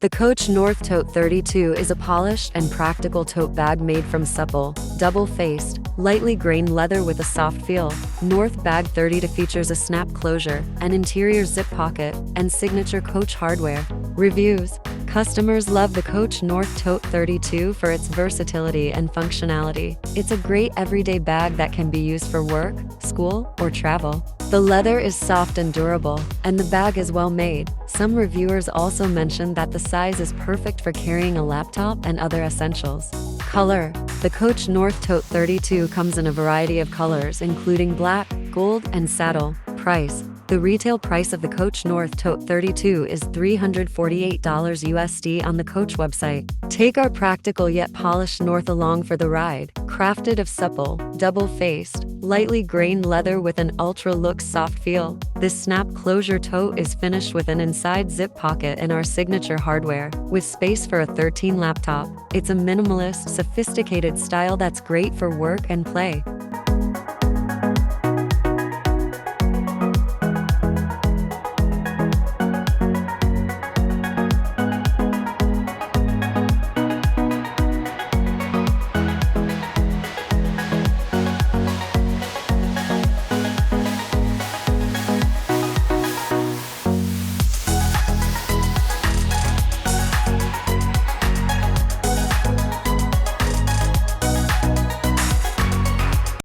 The Coach North Tote 32 is a polished and practical tote bag made from supple, double-faced, lightly grained leather with a soft feel. North Bag 32 features a snap closure, an interior zip pocket, and signature Coach hardware. Reviews: customers love the Coach North Tote 32 for its versatility and functionality. It's a great everyday bag that can be used for work, school, or travel. The leather is soft and durable, and the bag is well made. Some reviewers also mentioned that the size is perfect for carrying a laptop and other essentials. Color: the Coach North Tote 32 comes in a variety of colors including black, gold, and saddle. Price: the retail price of the Coach North Tote 32 is $348 USD on the Coach website. Take our practical yet polished North along for the ride. Crafted of supple, double-faced, lightly grained leather with an ultra-look soft feel, this snap closure tote is finished with an inside zip pocket and our signature hardware, with space for a 13 laptop. It's a minimalist, sophisticated style that's great for work and play.